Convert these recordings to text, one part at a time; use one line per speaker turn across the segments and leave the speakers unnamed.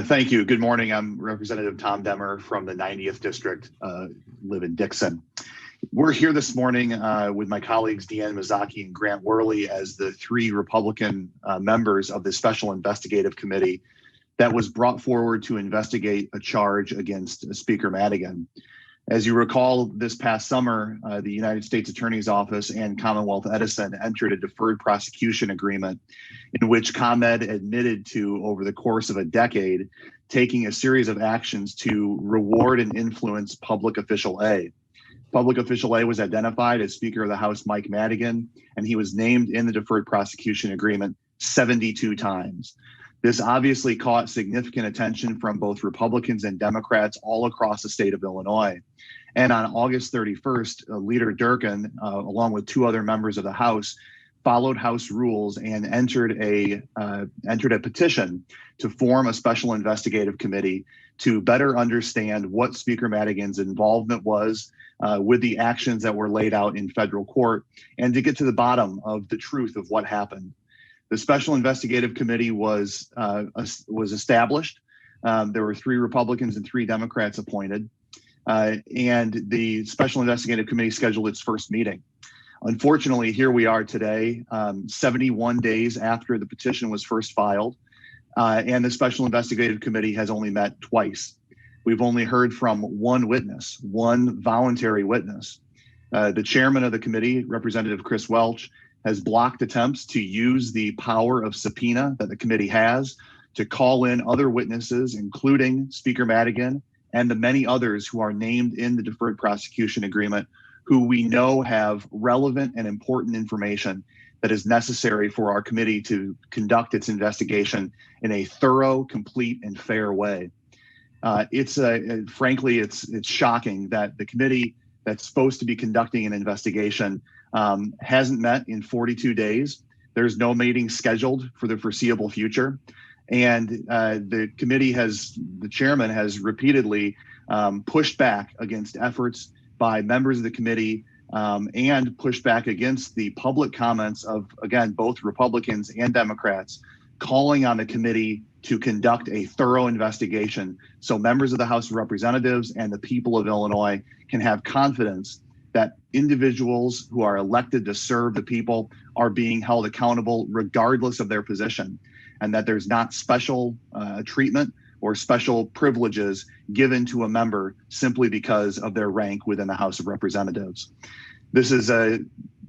Thank you. Good morning. I'm Representative Tom Demmer from the 90th District, live in Dixon. We're here this morning with my colleagues Deanne Mazzocchi and Grant Worley as the three Republican members of the Special Investigative Committee that was brought forward to investigate a charge against Speaker Madigan. As you recall, this past summer, the United States Attorney's Office and Commonwealth Edison entered a deferred prosecution agreement in which ComEd admitted to, over the course of a decade, taking a series of actions to reward and influence Public Official A. Public Official A was identified as Speaker of the House Mike Madigan, and he was named in the deferred prosecution agreement 72 times. This obviously caught significant attention from both Republicans and Democrats all across the state of Illinois. And on August 31st, Leader Durkin, along with two other members of the House, followed House rules and entered a petition to form a special investigative committee to better understand what Speaker Madigan's involvement was with the actions that were laid out in federal court, and to get to the bottom of the truth of what happened. The Special Investigative Committee was established. There were 3 Republicans and 3 Democrats appointed, and the Special Investigative Committee scheduled its first meeting. Unfortunately, here we are today, 71 days after the petition was first filed, and the Special Investigative Committee has only met twice. We've only heard from one witness, one voluntary witness. The chairman of the committee, Representative Chris Welch, has blocked attempts to use the power of subpoena that the committee has to call in other witnesses, including Speaker Madigan and the many others who are named in the deferred prosecution agreement, who we know have relevant and important information that is necessary for our committee to conduct its investigation in a thorough, complete, and fair way. Frankly, it's shocking that the committee that's supposed to be conducting an investigation hasn't met in 42 days. There's no meeting scheduled for the foreseeable future. And the chairman has repeatedly pushed back against efforts by members of the committee and pushed back against the public comments of, again, both Republicans and Democrats calling on the committee to conduct a thorough investigation so members of the House of Representatives and the people of Illinois can have confidence that individuals who are elected to serve the people are being held accountable regardless of their position, and that there's not special treatment or special privileges given to a member simply because of their rank within the House of Representatives. This is a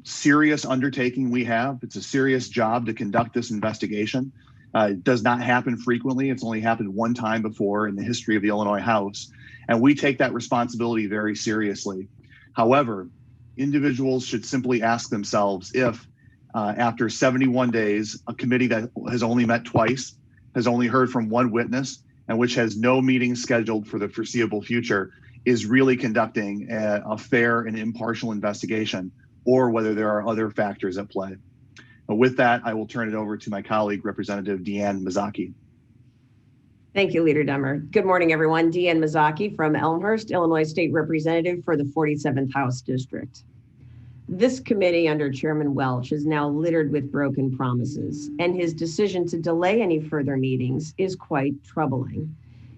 serious undertaking we have. It's a serious job to conduct this investigation. It does not happen frequently. It's only happened one time before in the history of the Illinois House, and we take that responsibility very seriously. However, individuals should simply ask themselves if, after 71 days, a committee that has only met twice, has only heard from one witness, and which has no meetings scheduled for the foreseeable future, is really conducting a fair and impartial investigation, or whether there are other factors at play. With that, I will turn it over to my colleague, Representative Deanne Mazzocchi.
Thank you, Leader Demmer. Good morning, everyone. Deanne Mazzocchi from Elmhurst, Illinois State Representative for the 47th House District. This committee under Chairman Welch is now littered with broken promises, and his decision to delay any further meetings is quite troubling.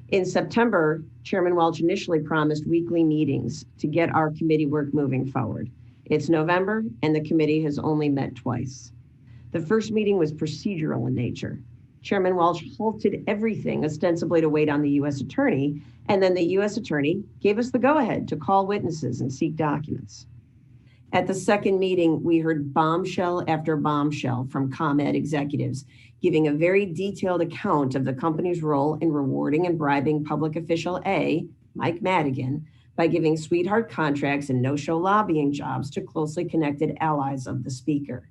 In September, Chairman Welch initially promised weekly meetings to get our committee work moving forward. It's November, and the committee has only met twice. The first meeting was procedural in nature. Chairman Welch halted everything ostensibly to wait on the U.S. Attorney, and then the U.S. Attorney gave us the go-ahead to call witnesses and seek documents. At the second meeting, we heard bombshell after bombshell from ComEd executives, giving a very detailed account of the company's role in rewarding and bribing Public Official A, Mike Madigan, by giving sweetheart contracts and no-show lobbying jobs to closely connected allies of the Speaker.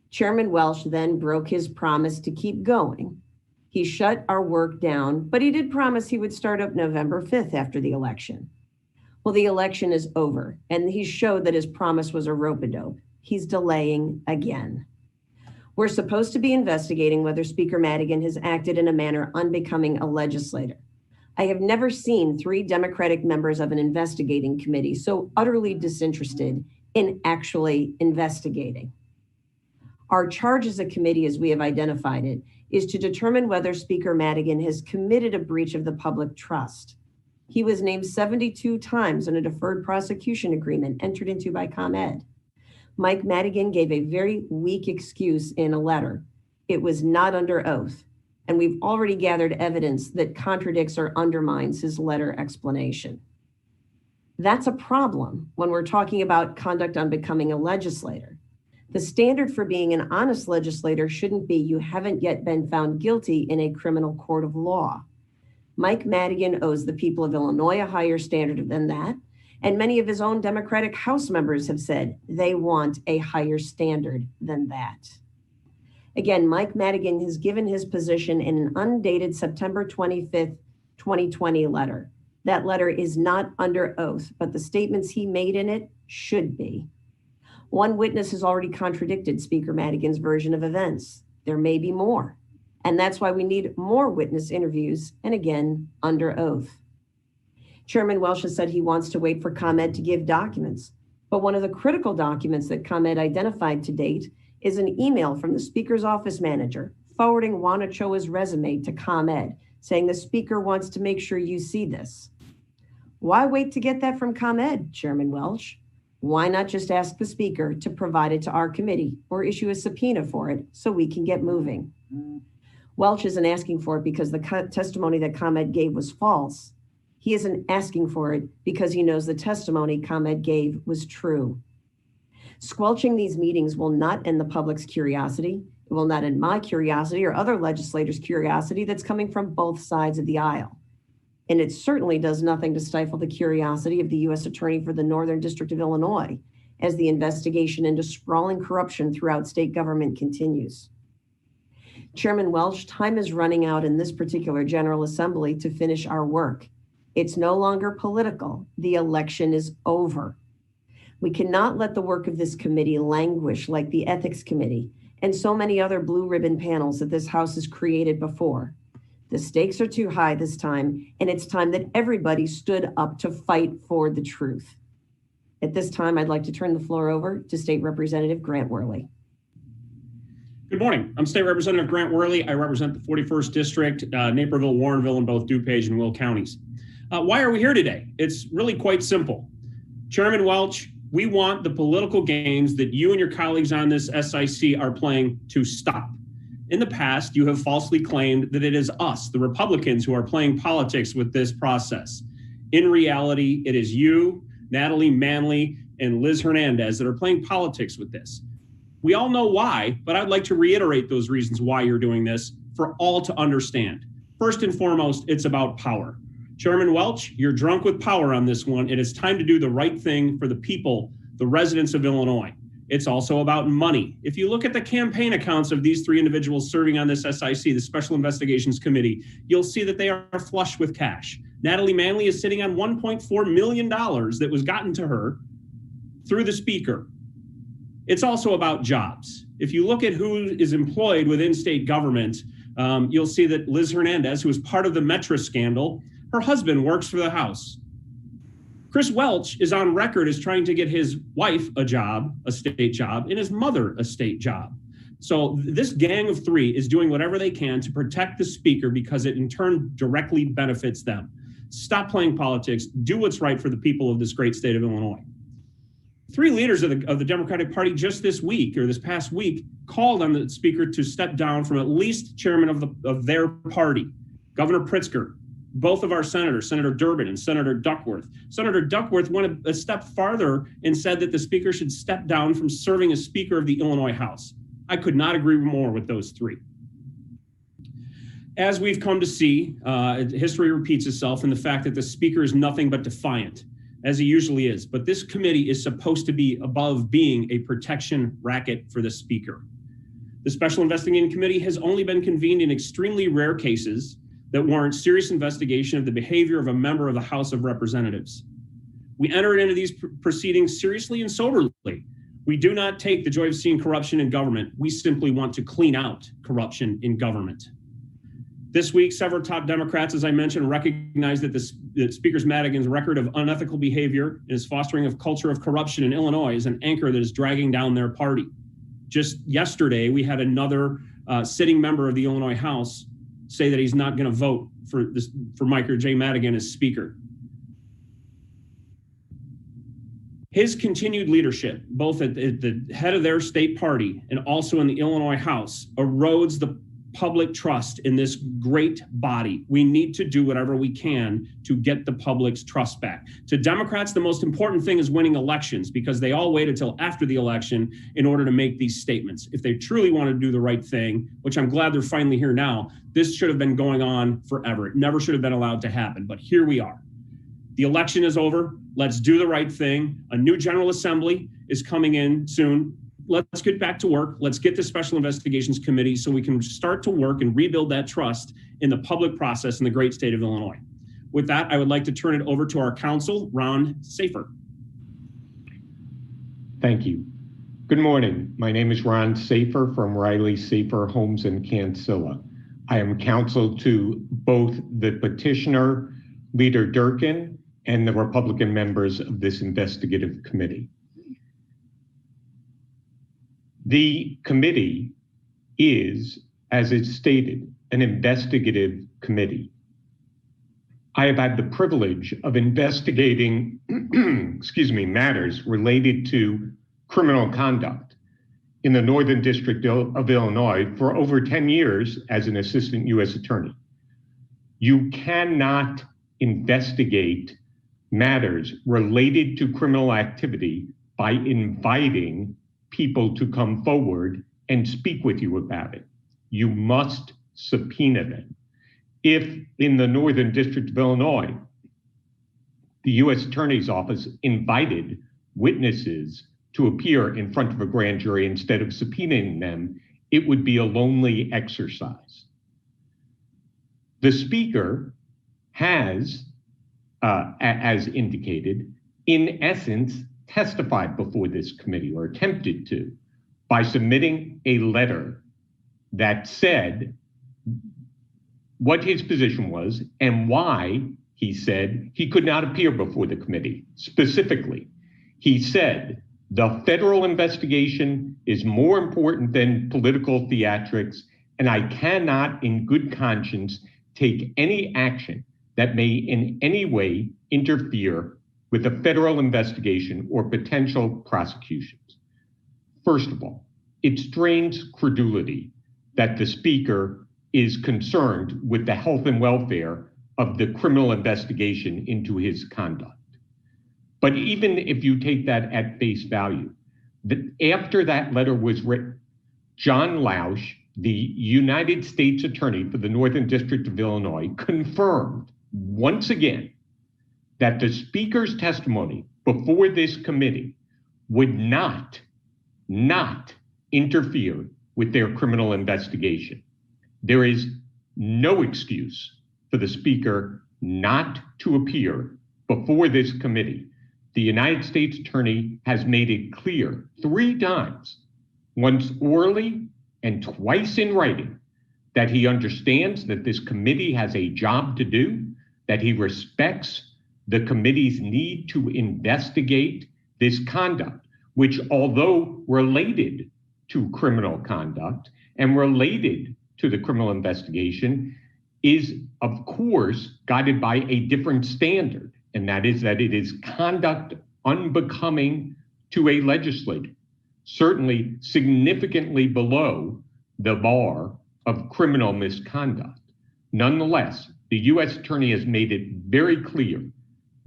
Chairman Welch then broke his promise to keep going. He shut our work down, but he did promise he would start up November 5th after the election. Well, the election is over, and he showed that his promise was a rope-a-dope. He's delaying again. We're supposed to be investigating whether Speaker Madigan has acted in a manner unbecoming a legislator. I have never seen 3 Democratic members of an investigating committee so utterly disinterested in actually investigating. Our charge as a committee, as we have identified it, is to determine whether Speaker Madigan has committed a breach of the public trust. He was named 72 times in a deferred prosecution agreement entered into by ComEd. Mike Madigan gave a very weak excuse in a letter. It was not under oath, and we've already gathered evidence that contradicts or undermines his letter explanation. That's a problem when we're talking about conduct on becoming a legislator. The standard for being an honest legislator shouldn't be you haven't yet been found guilty in a criminal court of law. Mike Madigan owes the people of Illinois a higher standard than that, and many of his own Democratic House members have said they want a higher standard than that. Again, Mike Madigan has given his position in an undated September 25th, 2020 letter. That letter is not under oath, but the statements he made in it should be. One witness has already contradicted Speaker Madigan's version of events. There may be more, and that's why we need more witness interviews, and again, under oath. Chairman Welch has said he wants to wait for ComEd to give documents, but one of the critical documents that ComEd identified to date is an email from the Speaker's office manager forwarding Juan Ochoa's resume to ComEd, saying the Speaker wants to make sure you see this. Why wait to get that from ComEd, Chairman Welch? Why not just ask the Speaker to provide it to our committee or issue a subpoena for it so we can get moving? Welch isn't asking for it because the testimony that ComEd gave was false. He isn't asking for it because he knows the testimony ComEd gave was true. Squelching these meetings will not end the public's curiosity. It will not end my curiosity or other legislators' curiosity that's coming from both sides of the aisle. And it certainly does nothing to stifle the curiosity of the U.S. Attorney for the Northern District of Illinois as the investigation into sprawling corruption throughout state government continues. Chairman Welch, time is running out in this particular General Assembly to finish our work. It's no longer political. The election is over. We cannot let the work of this committee languish like the Ethics Committee and so many other blue ribbon panels that this House has created before. The stakes are too high this time, and it's time that everybody stood up to fight for the truth. At this time, I'd like to turn the floor over to State Representative Grant Worley.
Good morning. I'm State Representative Grant Worley. I represent the 41st District, Naperville, Warrenville, and both DuPage and Will counties. Why are we here today? It's really quite simple. Chairman Welch, we want the political games that you and your colleagues on this SIC are playing to stop. In the past, you have falsely claimed that it is us, the Republicans, who are playing politics with this process. In reality, it is you, Natalie Manley, and Liz Hernandez that are playing politics with this. We all know why, but I'd like to reiterate those reasons why you're doing this for all to understand. First and foremost, it's about power. Chairman Welch, you're drunk with power on this one. It is time to do the right thing for the people, the residents of Illinois. It's also about money. If you look at the campaign accounts of these three individuals serving on this SIC, the Special Investigations Committee, you'll see that they are flush with cash. Natalie Manley is sitting on $1.4 million that was gotten to her through the Speaker. It's also about jobs. If you look at who is employed within state government, you'll see that Liz Hernandez, who is part of the Metra scandal, her husband works for the House. Chris Welch is on record as trying to get his wife a job, a state job, and his mother a state job. So this gang of three is doing whatever they can to protect the Speaker because it in turn directly benefits them. Stop playing politics. Do what's right for the people of this great state of Illinois. Three leaders of the Democratic Party just this week or this past week called on the Speaker to step down from at least chairman of their party. Governor Pritzker, both of our senators, Senator Durbin and Senator Duckworth. Senator Duckworth went a step farther and said that the Speaker should step down from serving as Speaker of the Illinois House. I could not agree more with those three. As we've come to see, history repeats itself in the fact that the Speaker is nothing but defiant, as he usually is. But this committee is supposed to be above being a protection racket for the Speaker. The Special Investigating Committee has only been convened in extremely rare cases that warrant serious investigation of the behavior of a member of the House of Representatives. We entered into these proceedings seriously and soberly. We do not take the joy of seeing corruption in government. We simply want to clean out corruption in government. This week, several top Democrats, as I mentioned, recognized that the Speaker Madigan's record of unethical behavior and his fostering of culture of corruption in Illinois is an anchor that is dragging down their party. Just yesterday, we had another sitting member of the Illinois House say that he's not going to vote for Micah J. Madigan as Speaker. His continued leadership, both at the head of their state party and also in the Illinois House, erodes the public trust in this great body. We need to do whatever we can to get the public's trust back. To Democrats, the most important thing is winning elections because they all wait until after the election in order to make these statements. If they truly want to do the right thing, which I'm glad they're finally here now, this should have been going on forever. It never should have been allowed to happen, but here we are. The election is over. Let's do the right thing. A new General Assembly is coming in soon. Let's get back to work. Let's get the Special Investigations Committee so we can start to work and rebuild that trust in the public process in the great state of Illinois. With that, I would like to turn it over to our counsel, Ron Safer.
Thank you. Good morning. My name is Ron Safer from Riley Safer Homes in Cancilla. I am counsel to both the petitioner, Leader Durkin, and the Republican members of this investigative committee. The committee is, as it's stated, an investigative committee. I have had the privilege of investigating, matters related to criminal conduct in the Northern District of Illinois for over 10 years as an assistant U.S. attorney. You cannot investigate matters related to criminal activity by inviting people to come forward and speak with you about it. You must subpoena them. If in the Northern District of Illinois, the U.S. Attorney's Office invited witnesses to appear in front of a grand jury instead of subpoenaing them, it would be a lonely exercise. The Speaker has, as indicated, in essence, testified before this committee, or attempted to, by submitting a letter that said what his position was and why he said he could not appear before the committee. Specifically, he said the federal investigation is more important than political theatrics, and I cannot in good conscience take any action that may in any way interfere with a federal investigation or potential prosecutions. First of all, it strains credulity that the Speaker is concerned with the health and welfare of the criminal investigation into his conduct. But even if you take that at face value, after that letter was written, John Lausch, the United States Attorney for the Northern District of Illinois, confirmed once again that the Speaker's testimony before this committee would not interfere with their criminal investigation. There is no excuse for the Speaker not to appear before this committee. The United States Attorney has made it clear 3 times, once orally and twice in writing, that he understands that this committee has a job to do, that he respects the committee's need to investigate this conduct, which, although related to criminal conduct and related to the criminal investigation, is, of course, guided by a different standard, and that is that it is conduct unbecoming to a legislator, certainly significantly below the bar of criminal misconduct. Nonetheless, the U.S. Attorney has made it very clear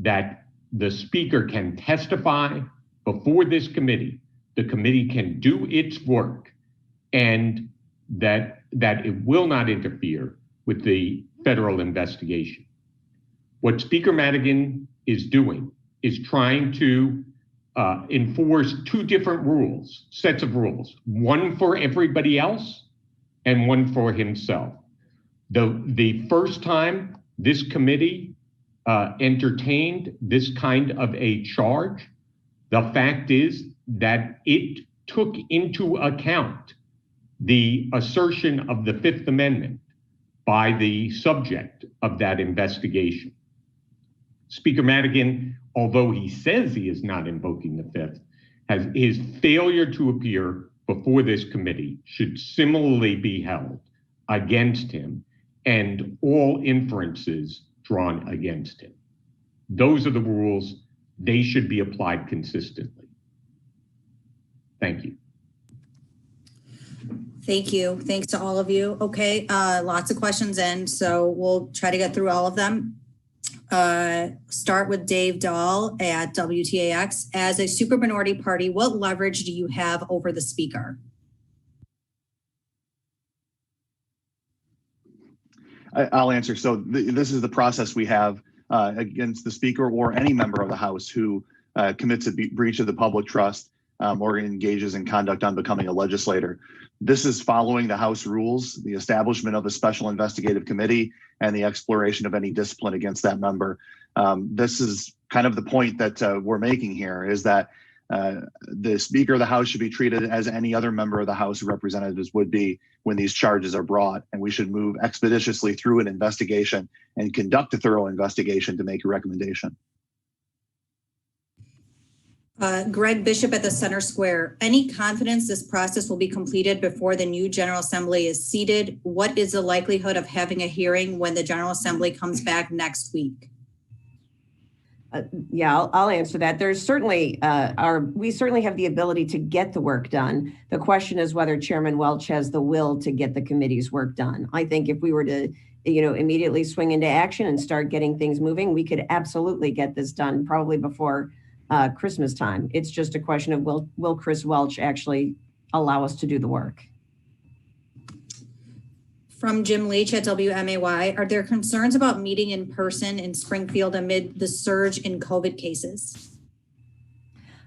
that the Speaker can testify before this committee, the committee can do its work, and that it will not interfere with the federal investigation. What Speaker Madigan is doing is trying to enforce 2 different sets of rules, one for everybody else and one for himself. The first time this committee entertained this kind of a charge, the fact is that it took into account the assertion of the 5th Amendment by the subject of that investigation. Speaker Madigan, although he says he is not invoking the 5th, his failure to appear before this committee should similarly be held against him and all inferences drawn against him. Those are the rules. They should be applied consistently. Thank you.
Thank you. Thanks to all of you. Okay, lots of questions in, so we'll try to get through all of them. Start with Dave Dahl at WTAX. As a superminority party, what leverage do you have over the speaker?
I'll answer. So this is the process we have against the speaker or any member of the House who commits a breach of the public trust or engages in conduct on becoming a legislator. This is following the House rules, the establishment of a special investigative committee, and the exploration of any discipline against that member. This is kind of the point that we're making here, is that the Speaker of the House should be treated as any other member of the House of Representatives would be when these charges are brought, and we should move expeditiously through an investigation and conduct a thorough investigation to make a recommendation.
Greg Bishop at the Center Square. Any confidence this process will be completed before the new General Assembly is seated? What is the likelihood of having a hearing when the General Assembly comes back next week?
Yeah, I'll answer that. There's certainly we certainly have the ability to get the work done. The question is whether Chairman Welch has the will to get the committee's work done. I think if we were to, immediately swing into action and start getting things moving, we could absolutely get this done probably before Christmas time. It's just a question of will Chris Welch actually allow us to do the work?
From Jim Leach at WMAY, are there concerns about meeting in person in Springfield amid the surge in COVID cases?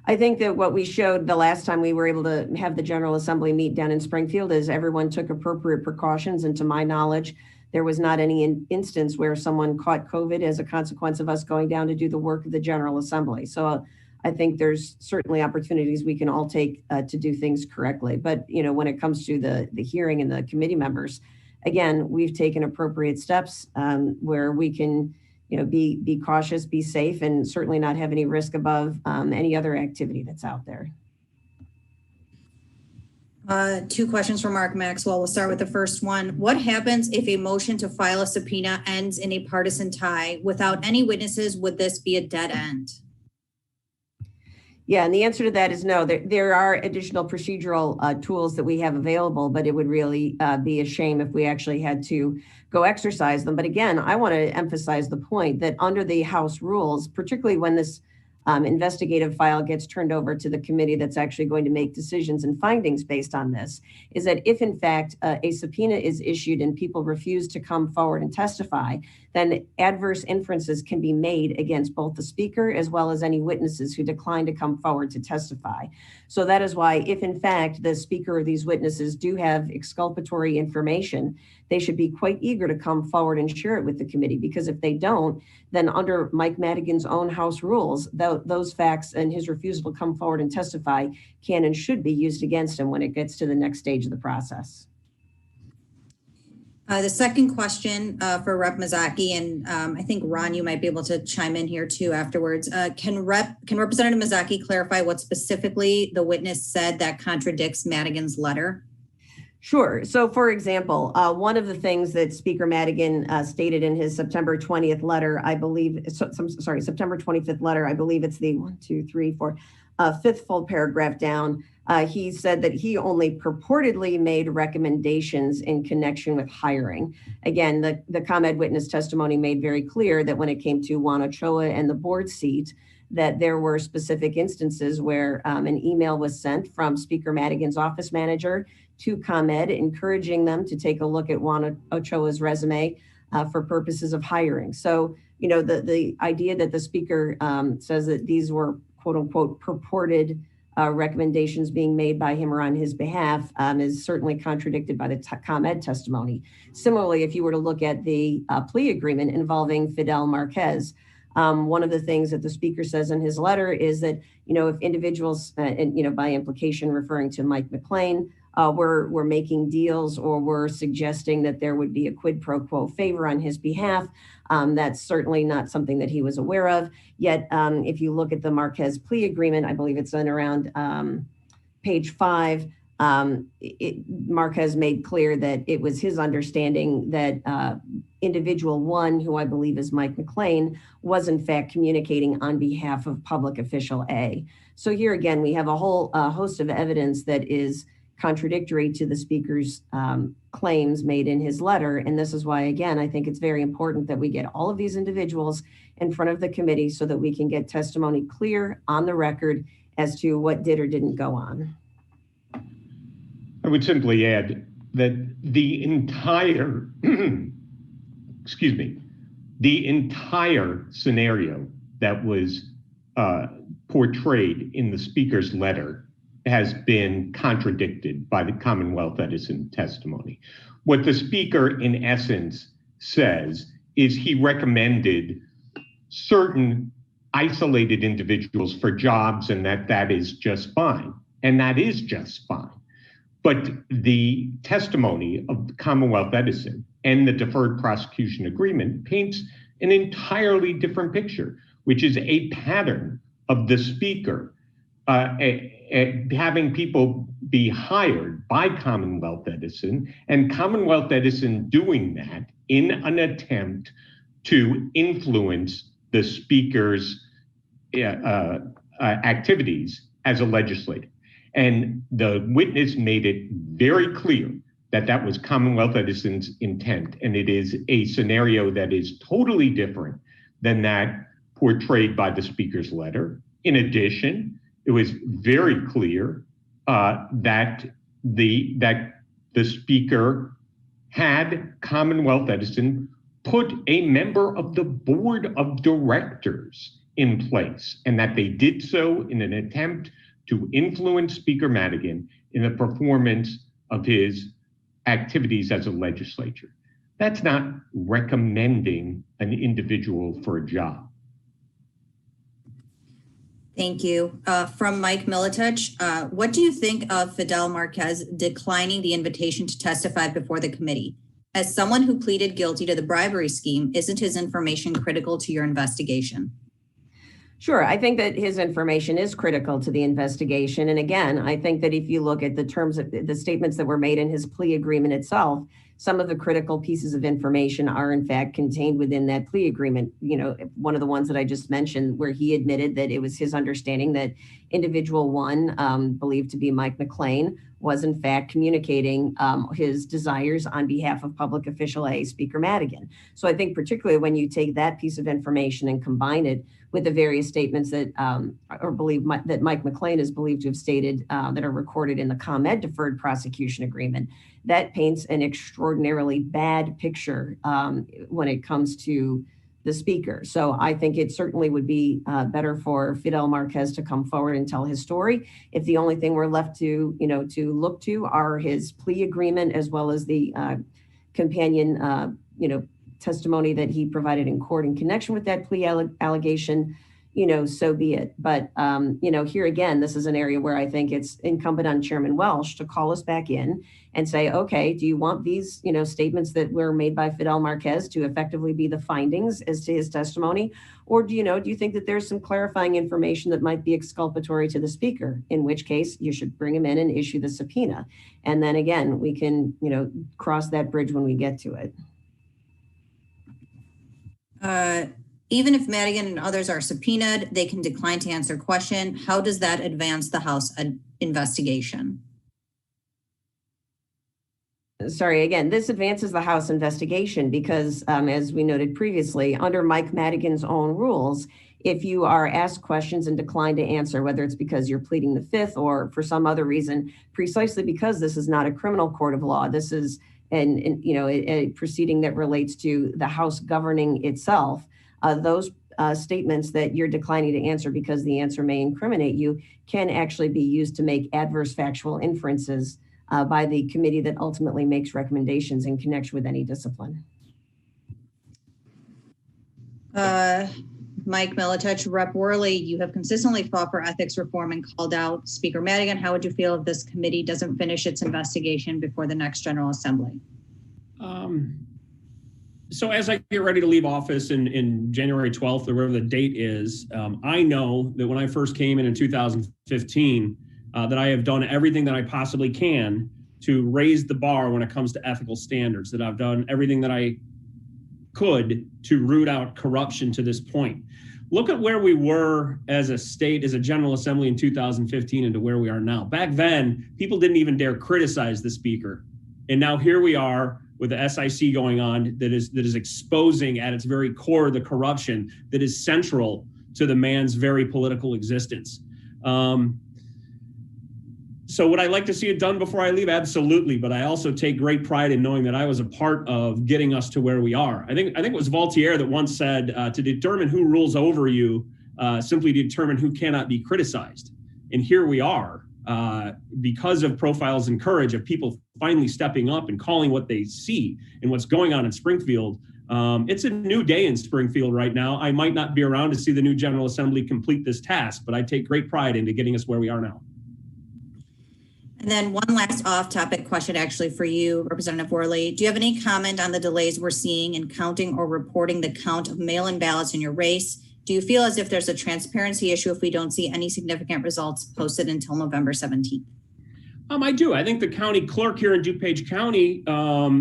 I think that what we showed the last time we were able to have the General Assembly meet down in Springfield is everyone took appropriate precautions. And to my knowledge, there was not any instance where someone caught COVID as a consequence of us going down to do the work of the General Assembly. So I think there's certainly opportunities we can all take to do things correctly. But, when it comes to the hearing and the committee members, again, we've taken appropriate steps where we can, be cautious, be safe, and certainly not have any risk above any other activity that's out there.
Two questions from Mark Maxwell. We'll start with the first one. What happens if a motion to file a subpoena ends in a partisan tie? Without any witnesses, would this be a dead end?
Yeah, and the answer to that is no. There are additional procedural tools that we have available, but it would really be a shame if we actually had to go exercise them. But again, I want to emphasize the point that under the House rules, particularly when this investigative file gets turned over to the committee that's actually going to make decisions and findings based on this, is that if in fact a subpoena is issued and people refuse to come forward and testify, then adverse inferences can be made against both the speaker as well as any witnesses who decline to come forward to testify. So that is why if in fact the speaker or these witnesses do have exculpatory information, they should be quite eager to come forward and share it with the committee, because if they don't, then under Mike Madigan's own House rules, those facts and his refusal to come forward and testify can and should be used against him when it gets to the next stage of the process.
The second question for Rep. Mazzocchi, and I think Ron, you might be able to chime in here too afterwards. Can Representative Mazzocchi clarify what specifically the witness said that contradicts Madigan's letter?
Sure. So, for example, one of the things that Speaker Madigan stated in his September 20th letter, September 25th letter, I believe it's the fifth full paragraph down. He said that he only purportedly made recommendations in connection with hiring. Again, the ComEd witness testimony made very clear that when it came to Juan Ochoa and the board seat, that there were specific instances where an email was sent from Speaker Madigan's office manager to ComEd, encouraging them to take a look at Juan Ochoa's resume for purposes of hiring. So, the idea that the speaker says that these were quote unquote purported recommendations being made by him or on his behalf is certainly contradicted by the ComEd testimony. Similarly, if you were to look at the plea agreement involving Fidel Marquez, one of the things that the speaker says in his letter is that, if individuals, and by implication referring to Mike McLean, were making deals or were suggesting that there would be a quid pro quo favor on his behalf, that's certainly not something that he was aware of. Yet, if you look at the Marquez plea agreement, I believe it's on around page 5, Marquez made clear that it was his understanding that individual one, who I believe is Mike McLean, was in fact communicating on behalf of public official A. So here again, we have a whole host of evidence that is contradictory to the speaker's claims made in his letter. And this is why, again, I think it's very important that we get all of these individuals in front of the committee so that we can get testimony clear on the record as to what did or didn't go on.
I would simply add that the entire, the entire scenario that was portrayed in the speaker's letter has been contradicted by the Commonwealth Edison testimony. What the speaker, in essence, says is he recommended certain isolated individuals for jobs and that is just fine. And that is just fine. But the testimony of the Commonwealth Edison and the deferred prosecution agreement paints an entirely different picture, which is a pattern of the speaker having people be hired by Commonwealth Edison and Commonwealth Edison doing that in an attempt to influence the speaker's activities as a legislator. And the witness made it very clear that that was Commonwealth Edison's intent. And it is a scenario that is totally different than that portrayed by the speaker's letter. In addition, it was very clear that the speaker had Commonwealth Edison put a member of the board of directors in place, and that they did so in an attempt to influence Speaker Madigan in the performance of his activities as a legislature. That's not recommending an individual for a job.
Thank you. From Mike Militich, what do you think of Fidel Marquez declining the invitation to testify before the committee? As someone who pleaded guilty to the bribery scheme, isn't his information critical to your investigation?
Sure. I think that his information is critical to the investigation. And again, I think that if you look at the terms of the statements that were made in his plea agreement itself, some of the critical pieces of information are in fact contained within that plea agreement. You know, one of the ones that I just mentioned, where he admitted that it was his understanding that individual one, believed to be Mike McLean, was in fact communicating his desires on behalf of public official A, Speaker Madigan. So I think particularly when you take that piece of information and combine it with the various statements that that Mike McLean is believed to have stated that are recorded in the ComEd deferred prosecution agreement, that paints an extraordinarily bad picture when it comes to the speaker. So I think it certainly would be better for Fidel Marquez to come forward and tell his story. If the only thing we're left to, to look to are his plea agreement as well as the companion, testimony that he provided in court in connection with that plea allegation, so be it. But, here again, this is an area where I think it's incumbent on Chairman Welch to call us back in and say, okay, do you want these, statements that were made by Fidel Marquez to effectively be the findings as to his testimony? Or do you think that there's some clarifying information that might be exculpatory to the speaker, in which case you should bring him in and issue the subpoena. And then again, we can, cross that bridge when we get to it.
Even if Madigan and others are subpoenaed, they can decline to answer question. How does that advance the House investigation?
Sorry, again, this advances the House investigation because, as we noted previously, under Mike Madigan's own rules, if you are asked questions and decline to answer, whether it's because you're pleading the fifth or for some other reason, precisely because this is not a criminal court of law, this is a proceeding that relates to the House governing itself, those statements that you're declining to answer because the answer may incriminate you can actually be used to make adverse factual inferences by the committee that ultimately makes recommendations in connection with any discipline.
Mike Militich, Rep. Worley, you have consistently fought for ethics reform and called out Speaker Madigan. How would you feel if this committee doesn't finish its investigation before the next General Assembly?
So as I get ready to leave office in January 12th, or whatever the date is, I know that when I first came in 2015, that I have done everything that I possibly can to raise the bar when it comes to ethical standards, that I've done everything that I could to root out corruption to this point. Look at where we were as a state, as a General Assembly in 2015 and to where we are now. Back then, people didn't even dare criticize the speaker. And now here we are with the SIC going on that is exposing at its very core the corruption that is central to the man's very political existence. So would I like to see it done before I leave? Absolutely. But I also take great pride in knowing that I was a part of getting us to where we are. I think it was Voltaire that once said, to determine who rules over you, simply determine who cannot be criticized. And here we are, because of Profiles in Courage, of people finally stepping up and calling what they see and what's going on in Springfield. It's a new day in Springfield right now. I might not be around to see the new General Assembly complete this task, but I take great pride into getting us where we are now.
And then one last off-topic question actually for you, Representative Worley. Do you have any comment on the delays we're seeing in counting or reporting the count of mail-in ballots in your race? Do you feel as if there's a transparency issue if we don't see any significant results posted until November 17th?
I do. I think the county clerk here in DuPage County,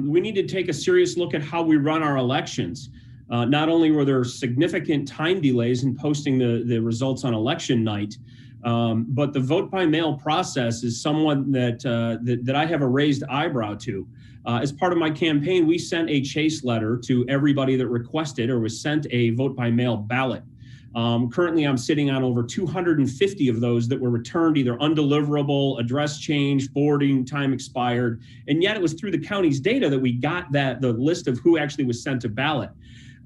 we need to take a serious look at how we run our elections. Not only were there significant time delays in posting the results on election night, but the vote by mail process is someone that I have a raised eyebrow to. As part of my campaign, we sent a chase letter to everybody that requested or was sent a vote by mail ballot. Currently, I'm sitting on over 250 of those that were returned either undeliverable, address change, forwarding time expired, and yet it was through the county's data that we got the list of who actually was sent a ballot.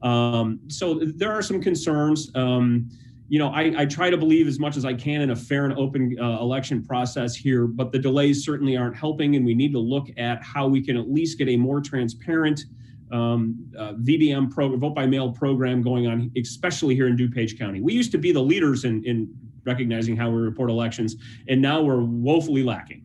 So there are some concerns. I try to believe as much as I can in a fair and open election process here, but the delays certainly aren't helping, and we need to look at how we can at least get a more transparent VBM program, vote by mail program going on, especially here in DuPage County. We used to be the leaders in recognizing how we report elections, and now we're woefully lacking.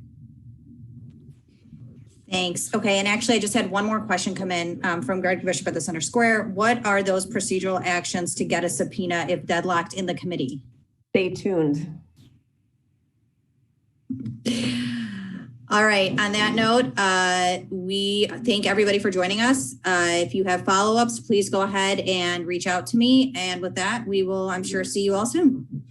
Thanks. Okay, and actually I just had one more question come in from Greg Bishop at the Center Square. What are those procedural actions to get a subpoena if deadlocked in the committee?
Stay tuned.
All right, on that note, we thank everybody for joining us. If you have follow-ups, please go ahead and reach out to me. And with that, we will, I'm sure, see you all soon.